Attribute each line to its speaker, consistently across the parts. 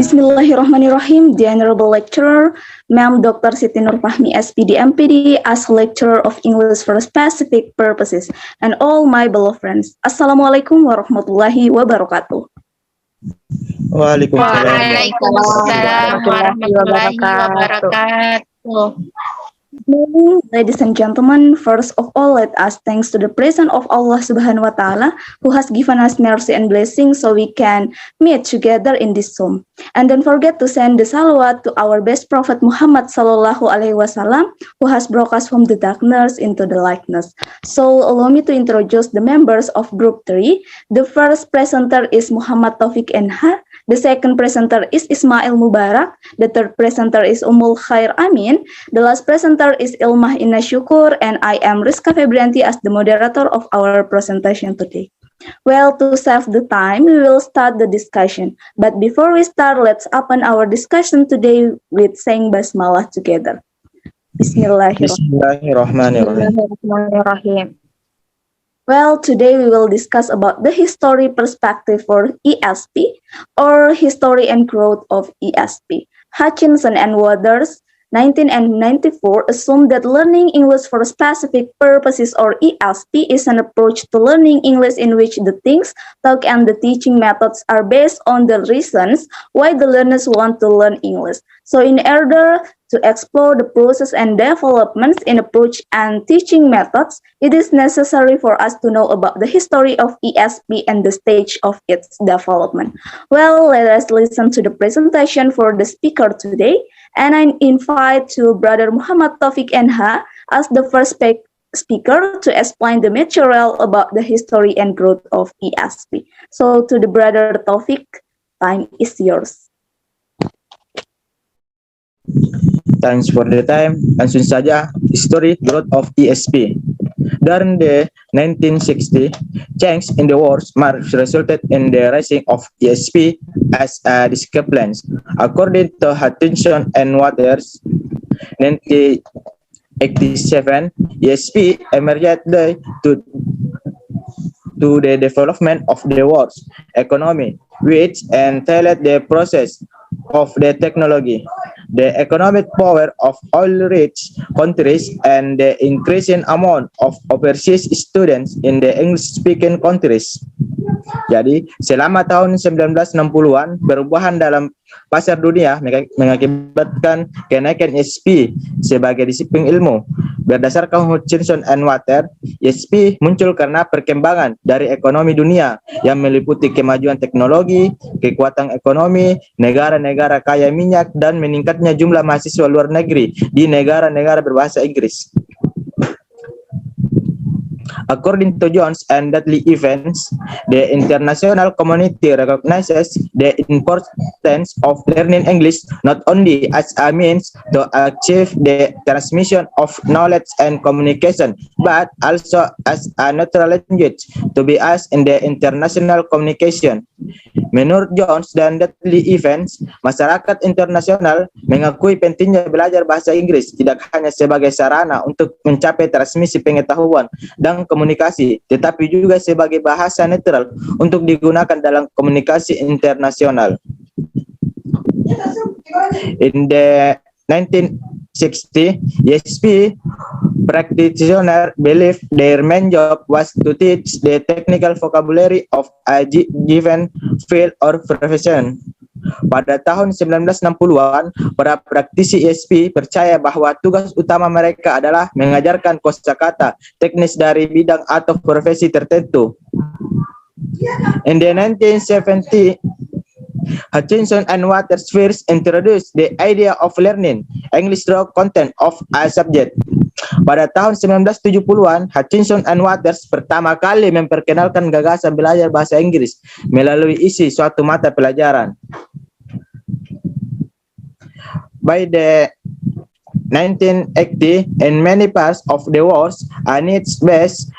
Speaker 1: Bismillahirrahmanirrahim. The Honorable Lecturer, Ma'am Dr. Siti Nurfahmi, SPD, MPD, as Lecturer of English for Specific Purposes, and all my beloved friends. Assalamualaikum warahmatullahi wabarakatuh.
Speaker 2: Waalaikumsalam warahmatullahi wabarakatuh.
Speaker 1: Good morning, ladies and gentlemen. First of all, let us thanks to the presence of Allah Subhanahu wa Ta'ala, who has given us mercy and blessing so we can meet together in this Zoom. And don't forget to send the salawat to our best Prophet Muhammad Sallallahu Alaihi Wasallam, who has brought us from the darkness into the lightness. So allow me to introduce the members of Group 3. The first presenter is Muhammad Taufik Enhar. The second presenter is Ismail Mubarak. The third presenter is Umul Khair Amin. The last presenter is Ilmah Inna Syukur, and I am Rizka Febrianti as the moderator of our presentation today. Well, to save the time, we will start the discussion. But before we start, let's open our discussion today with saying Basmalah together.
Speaker 3: Bismillahirrahmanirrahim.
Speaker 1: Well, today we will discuss about the history perspective for ESP, or History and Growth of ESP. Hutchinson and Waters, 1994, assumed that learning English for specific purposes, or ESP, is an approach to learning English in which the things, talk, and the teaching methods are based on the reasons why the learners want to learn English. So in order to explore the process and developments in approach and teaching methods, it is necessary for us to know about the history of ESP and the stage of its development. Well, let us listen to the presentation for the speaker today. And I invite to Brother Muhammad Taufik Enha as the first speaker to explain the material about the history and growth of ESP. So to the Brother Taufik, time is yours.
Speaker 3: Thanks for the time. Langsung saja, history growth of ESP. During the 1960s, change in the world resulted in the rising of ESP as a discipline. According to Hutchinson and Waters, 1987, ESP emerged to the development of the world's economy, which entailed the process of the technology, the economic power of oil-rich countries, and the increasing amount of overseas students in the English-speaking countries. Jadi, selama tahun 1960-an, perubahan dalam pasar dunia mengakibatkan kenaikan ESP sebagai disiplin ilmu. Berdasarkan Hutchinson and Waters, ESP muncul karena perkembangan dari ekonomi dunia yang meliputi kemajuan teknologi, kekuatan ekonomi, negara-negara kaya minyak, dan meningkatnya jumlah mahasiswa luar negeri di negara-negara berbahasa Inggris. According to Jones and Dudley Evans, the international community recognizes the importance of learning English not only as a means to achieve the transmission of knowledge and communication, but also as a natural language to be used in the international communication. Menurut Jones dan Dudley Evans, masyarakat internasional mengakui pentingnya belajar bahasa Inggris tidak hanya sebagai sarana untuk mencapai transmisi pengetahuan dan komunikasi, tetapi juga sebagai bahasa netral untuk digunakan dalam komunikasi internasional. In the 1960s, ESP practitioners believed their main job was to teach the technical vocabulary of a given field or profession. Pada tahun 1960-an, para praktisi ESP percaya bahwa tugas utama mereka adalah mengajarkan kosakata teknis dari bidang atau profesi tertentu. In the 1970s, Hutchinson and Waters first introduced the idea of learning English through content of a subject. Pada tahun 1970-an, Hutchinson and Waters pertama kali memperkenalkan gagasan belajar bahasa Inggris melalui isi suatu mata pelajaran. By the 1980, in many parts of the world, a needs-based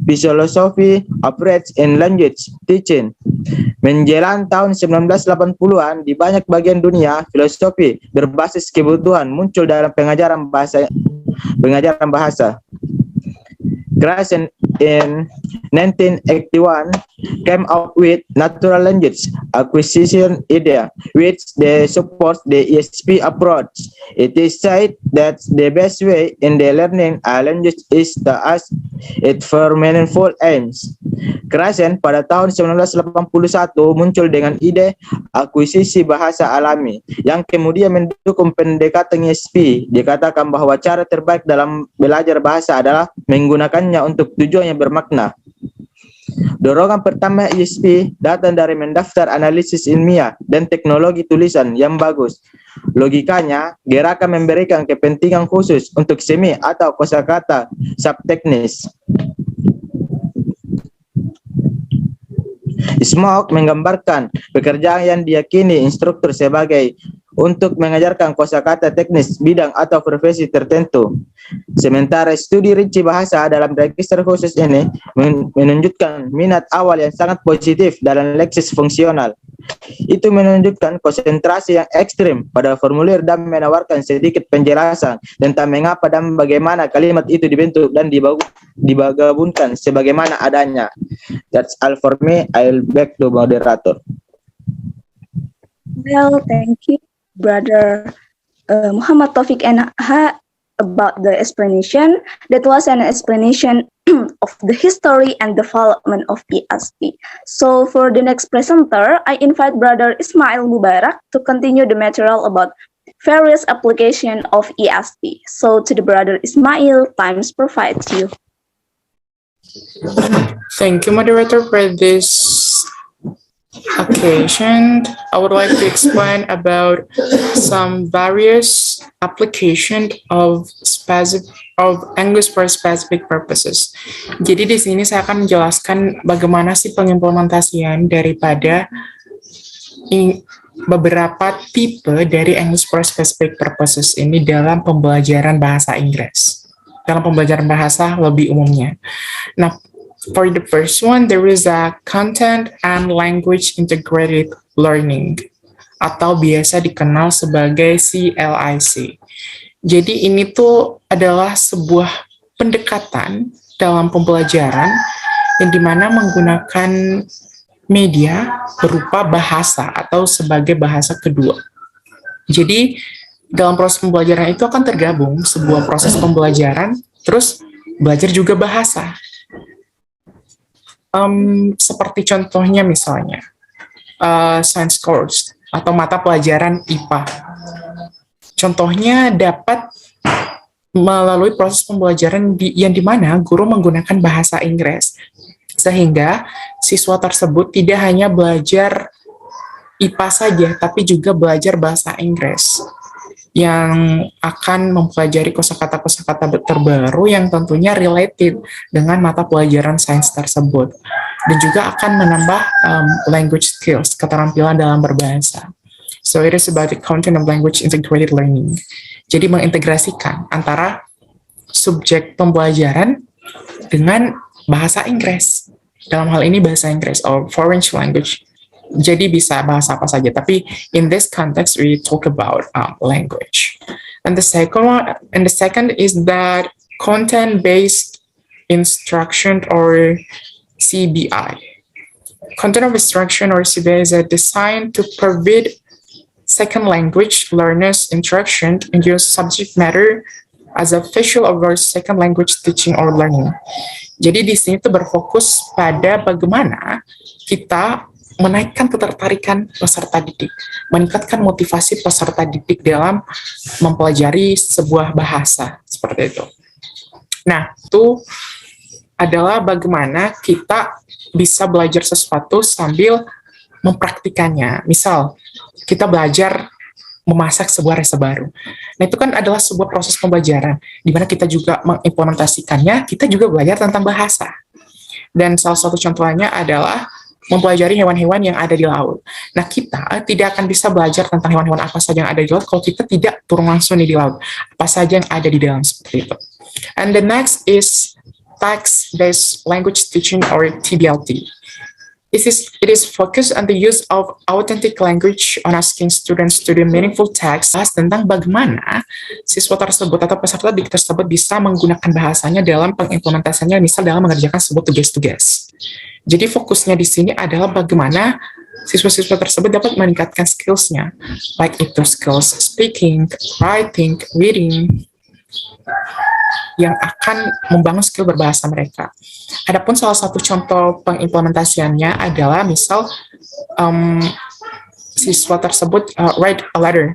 Speaker 3: philosophy operates in language teaching. Menjelang tahun 1980-an, di banyak bagian dunia, filosofi berbasis kebutuhan muncul dalam pengajaran bahasa. in 1981 came up with natural language acquisition idea, which they support the ESP approach. It is said that the best way in the learning a language is to ask it for meaningful aims. Krashen pada tahun 1981 muncul dengan ide akuisisi bahasa alami yang kemudian mendukung pendekatan ESP. Dikatakan bahwa cara terbaik dalam belajar bahasa adalah menggunakannya untuk tujuan yang bermakna. Dorongan pertama ESP datang dari mendaftar analisis ilmiah dan teknologi tulisan yang bagus. Logikanya, gerakan memberikan kepentingan khusus untuk semi atau kosakata subteknis. Smoke menggambarkan pekerjaan yang diyakini instruktur sebagai untuk mengajarkan kosakata teknis bidang atau profesi tertentu. Sementara studi rinci bahasa dalam register khusus ini menunjukkan minat awal yang sangat positif dalam leksis fungsional. Itu menunjukkan konsentrasi yang ekstrim pada formulir dan menawarkan sedikit penjelasan tentang mengapa dan bagaimana kalimat itu dibentuk dan digabungkan sebagaimana adanya. That's all for me. I'll back to moderator.
Speaker 1: Well, thank you, Brother Muhammad Taufik and Ha, about the explanation. That was an explanation of the history and development of ESP. So for the next presenter, I invite Brother Ismail Mubarak to continue the material about various application of ESP. So to the Brother Ismail, times provides you.
Speaker 4: Thank you, moderator, for this occasion. I would like to explain about some various application of English for specific purposes. Jadi di sini saya akan menjelaskan bagaimana sih pengimplementasian daripada beberapa tipe dari English for specific purposes ini dalam pembelajaran bahasa Inggris. Dalam pembelajaran bahasa lebih umumnya. Nah, for the first one, there is a content and language integrated learning, atau biasa dikenal sebagai CLIC. Jadi ini tuh adalah sebuah pendekatan dalam pembelajaran yang dimana menggunakan media berupa bahasa atau sebagai bahasa kedua. Jadi dalam proses pembelajaran itu akan tergabung sebuah proses pembelajaran, terus belajar juga bahasa. Seperti contohnya misalnya science course atau mata pelajaran IPA. Contohnya dapat melalui proses pembelajaran yang dimana guru menggunakan bahasa Inggris, sehingga siswa tersebut tidak hanya belajar IPA saja, tapi juga belajar bahasa Inggris yang akan mempelajari kosakata-kosakata terbaru yang tentunya related dengan mata pelajaran sains tersebut, dan juga akan menambah language skills, keterampilan dalam berbahasa. So it is about the content of language integrated learning. Jadi mengintegrasikan antara subjek pembelajaran dengan bahasa Inggris. Dalam hal ini bahasa Inggris or foreign language. Jadi bisa bahasa apa saja, tapi in this context we talk about language. And the second is that content-based instruction or CBI. Content of instruction or CBI is designed to provide second language learners instruction and use subject matter as a visual of our second language teaching or learning. Jadi di sini tuh berfokus pada bagaimana kita menaikkan ketertarikan peserta didik, meningkatkan motivasi peserta didik dalam mempelajari sebuah bahasa, seperti itu. Nah, itu adalah bagaimana kita bisa belajar sesuatu sambil mempraktikannya. Misal, kita belajar memasak sebuah resep baru. Nah, itu kan adalah sebuah proses pembelajaran, di mana kita juga mengimplementasikannya, kita juga belajar tentang bahasa. Dan salah satu contohnya adalah mempelajari hewan-hewan yang ada di laut. Nah, kita tidak akan bisa belajar tentang hewan-hewan apa saja yang ada di laut kalau kita tidak turun langsung di laut. Apa saja yang ada di dalam, seperti itu. And the next is text-based language teaching or TBLT. It is focused on the use of authentic language on asking students to do meaningful text tentang bagaimana siswa tersebut atau peserta didik tersebut bisa menggunakan bahasanya dalam pengimplementasiannya, misal dalam mengerjakan sebuah tugas-tugas. Jadi fokusnya di sini adalah bagaimana siswa-siswa tersebut dapat meningkatkan skills-nya, baik itu skills speaking, writing, reading, yang akan membangun skill berbahasa mereka. Adapun salah satu contoh pengimplementasiannya adalah misal siswa tersebut write a letter,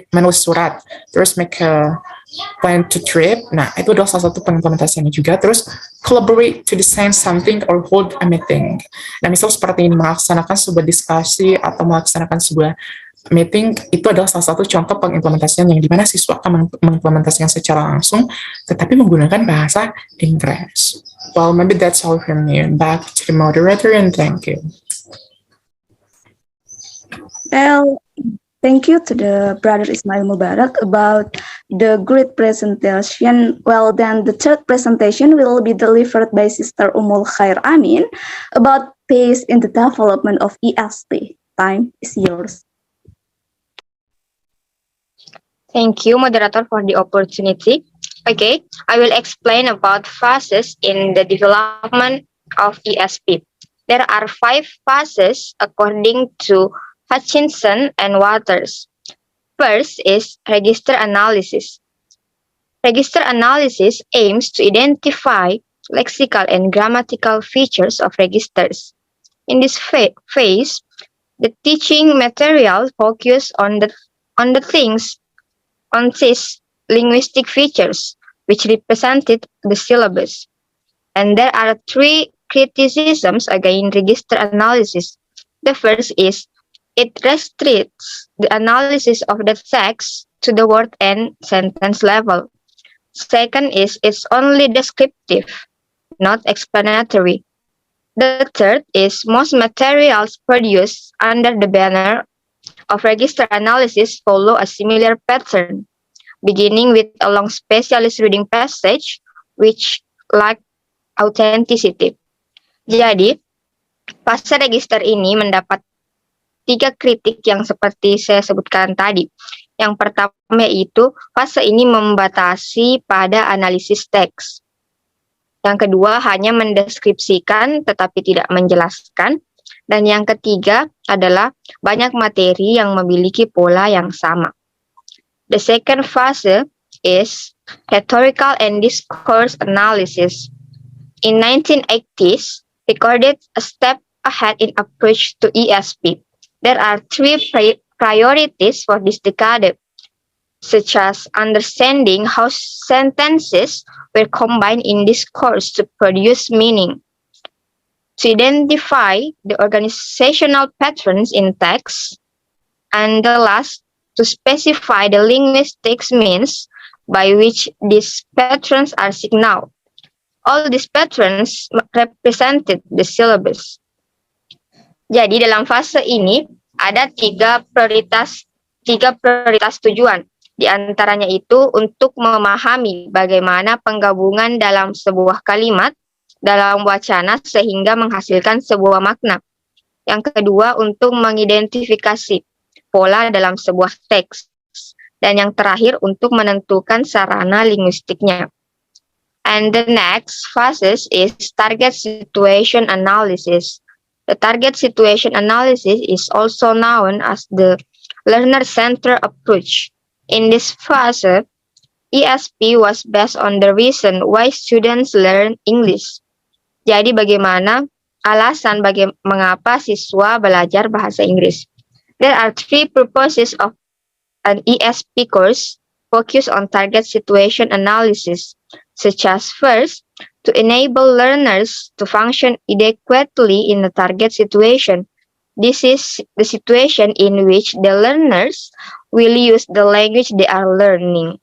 Speaker 4: menulis surat, terus make a plan to trip. Nah, itu adalah salah satu pengimplementasiannya juga. Terus collaborate to design something or hold a meeting. Nah, misal seperti ini, melaksanakan sebuah diskusi atau melaksanakan sebuah meeting, itu adalah salah satu contoh pengimplementasian yang dimana siswa akan mengimplementasikan secara langsung, tetapi menggunakan bahasa Inggris. Well, maybe that's all from me. Back to the moderator, and thank you.
Speaker 1: Well, thank you to the brother Ismail Mubarak about the great presentation. Well, then the third presentation will be delivered by Sister Umul Khair Amin about pace in the development of ESP. Time is yours.
Speaker 2: Thank you, moderator, for the opportunity. Okay, I will explain about phases in the development of ESP. There are 5 phases according to Hutchinson and Waters. First is register analysis. Register analysis aims to identify lexical and grammatical features of registers. In this phase, the teaching material focus on these linguistic features, which represented the syllabus. And there are 3 criticisms against register analysis. The first is it restricts the analysis of the text to the word and sentence level. Second is it's only descriptive, not explanatory. The third is most materials produced under the banner of register analysis follow a similar pattern, beginning with a long specialist reading passage which lack authenticity. Jadi, fase register ini mendapat 3 kritik yang seperti saya sebutkan tadi. Yang pertama yaitu fase ini membatasi pada analisis teks. Yang kedua hanya mendeskripsikan tetapi tidak menjelaskan. Dan yang ketiga adalah banyak materi yang memiliki pola yang sama. The second phase is rhetorical and discourse analysis. In 1980s, recorded a step ahead in approach to ESP. There are 3 priorities for this decade, such as understanding how sentences were combined in discourse to produce meaning, to identify the organizational patterns in text, and the last, to specify the linguistic means by which these patterns are signaled. All these patterns represented the syllabus. Jadi dalam fase ini ada 3 prioritas tujuan. Di antaranya itu untuk memahami bagaimana penggabungan dalam sebuah kalimat dalam wacana sehingga menghasilkan sebuah makna. Yang kedua, untuk mengidentifikasi pola dalam sebuah teks. Dan yang terakhir, untuk menentukan sarana linguistiknya. And the next phase is target situation analysis. The target situation analysis is also known as the learner-centered approach. In this phase, ESP was based on the reason why students learn English. Jadi bagaimana alasan mengapa siswa belajar bahasa Inggris. There are 3 purposes of an ESP course focus on target situation analysis, such as first, to enable learners to function adequately in the target situation. This is the situation in which the learners will use the language they are learning.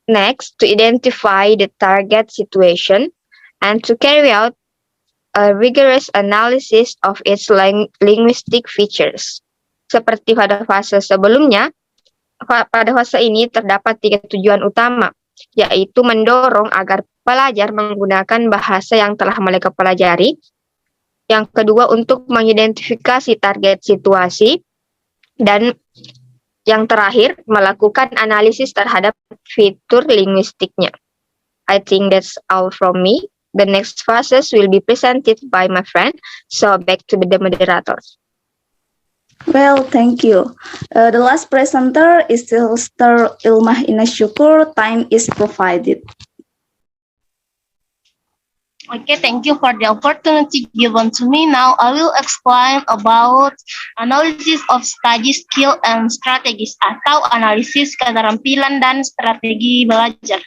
Speaker 2: Next, to identify the target situation and to carry out a rigorous analysis of its linguistic features. Seperti pada fase sebelumnya, pada fase ini terdapat 3 tujuan utama, yaitu mendorong agar pelajar menggunakan bahasa yang telah mereka pelajari, Yang kedua, untuk mengidentifikasi target situasi. Dan yang terakhir, melakukan analisis terhadap fitur linguistiknya. I think that's all from me. The next phases will be presented by my friend. So back to the moderators.
Speaker 1: Well, thank you. The last presenter is Sister Ilmah Ines Syukur. Time is provided.
Speaker 5: Okay, thank you for the opportunity given to me. Now I will explain about analysis of study skill and strategies atau analisis keterampilan dan strategi belajar.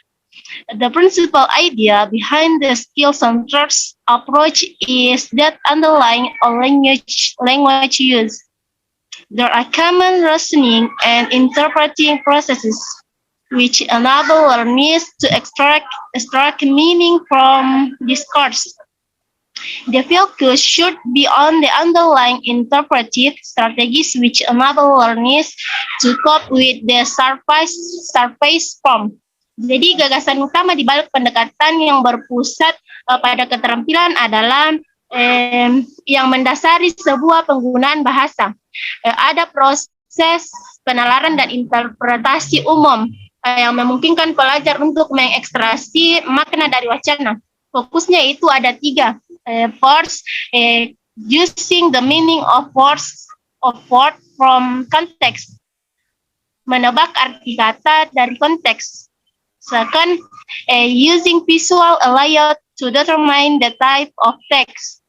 Speaker 5: The principal idea behind the skill-centered approach is that underlying a language use. There are common reasoning and interpreting processes which enable learners to extract meaning from discourse. The focus should be on the underlying interpretive strategies which enable learners to cope with the surface form. Jadi gagasan utama di balik pendekatan yang berpusat pada keterampilan adalah yang mendasari sebuah penggunaan bahasa. Ada proses penalaran dan interpretasi umum yang memungkinkan pelajar untuk mengekstraksi makna dari wacana. Fokusnya itu ada 3. First, using the meaning of word from context. Menebak arti kata dari konteks. Second, using visual layout to determine the type of text.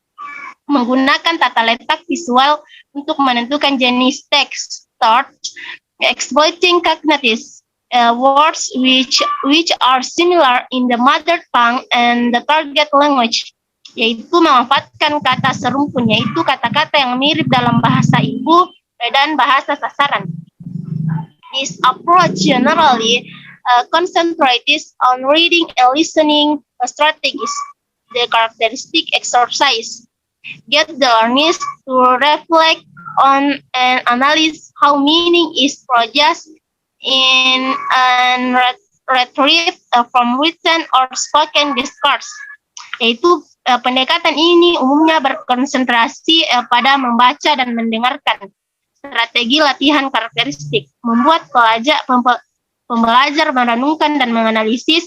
Speaker 5: Menggunakan tata letak visual untuk menentukan jenis teks. Third, exploiting cognitive words which are similar in the mother tongue and the target language, yaitu memanfaatkan kata serumpun, yaitu kata-kata yang mirip dalam bahasa ibu dan bahasa sasaran. This approach generally concentrates on reading and listening strategies. The characteristic exercise get the learners to reflect on and analyze how meaning is produced in and retrieve from written or spoken discourse. Yaitu pendekatan ini umumnya berkonsentrasi pada membaca dan mendengarkan. Strategi latihan karakteristik membuat pembelajar merenungkan dan menganalisis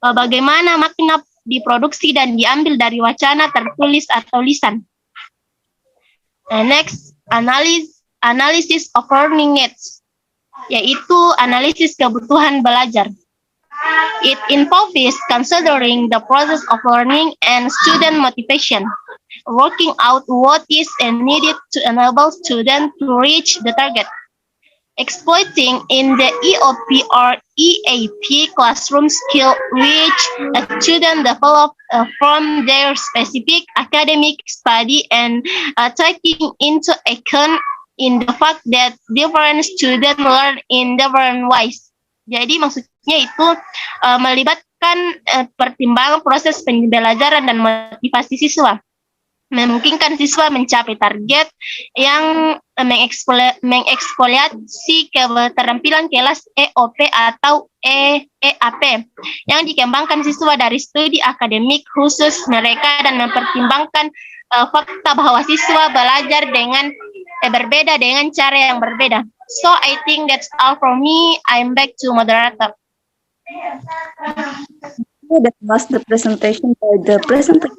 Speaker 5: bagaimana makna diproduksi dan diambil dari wacana tertulis atau lisan. Next, analysis of learning needs, yaitu analisis kebutuhan belajar. It involves considering the process of learning and student motivation, working out what is needed to enable students to reach the target. Exploiting in the EOP or EAP classroom skill which a student develop from their specific academic study and taking into account in the fact that different students learn in different ways. Jadi maksudnya itu melibatkan pertimbangan proses pembelajaran dan motivasi siswa. Memungkinkan siswa mencapai target yang mengeksploitasi keterampilan kelas EOP atau EAP yang dikembangkan siswa dari studi akademik khusus mereka dan mempertimbangkan fakta bahwa siswa belajar dengan berbeda dengan cara yang berbeda. So I think that's all from me. I'm back to moderator.
Speaker 1: That was the presentation by the presenter.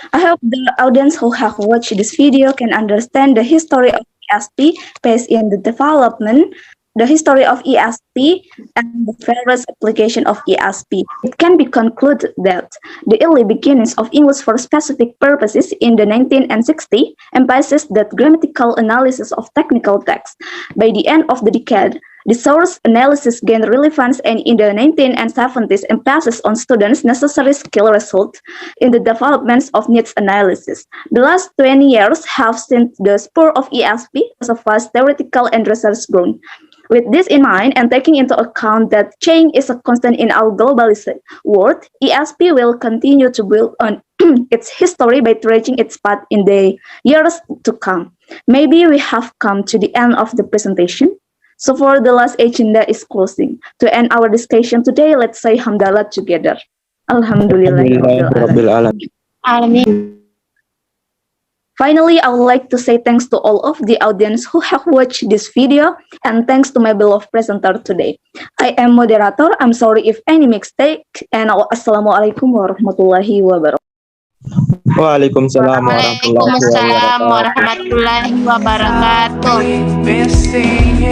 Speaker 1: I hope the audience who have watched this video can understand the history of ESP based in the development, the history of ESP, and the various application of ESP. It can be concluded that the early beginnings of English for specific purposes in the 1960s emphasized that grammatical analysis of technical text. By the end of the decade, the source analysis gained relevance, and in the 1970s emphasis on students' necessary skill result in the development of needs analysis. The last 20 years have seen the spur of ESP as a vast theoretical and research ground. With this in mind, and taking into account that change is a constant in our globalized world, ESP will continue to build on its history by tracing its path in the years to come. Maybe we have come to the end of the presentation. So for the last agenda is closing. To end our discussion today, let's say Hamdalah together. Alhamdulillah.
Speaker 3: Rabbil alamin.
Speaker 5: Amin.
Speaker 1: Finally, I would like to say thanks to all of the audience who have watched this video, and thanks to my beloved presenter today. I am moderator. I'm sorry if any mistake, and Assalamualaikum warahmatullahi wabarakatuh.
Speaker 3: Waalaikumsalam warahmatullahi
Speaker 5: Waalaikumsalam
Speaker 3: wabarakatuh.
Speaker 5: warahmatullahi wabarakatuh.
Speaker 6: Missing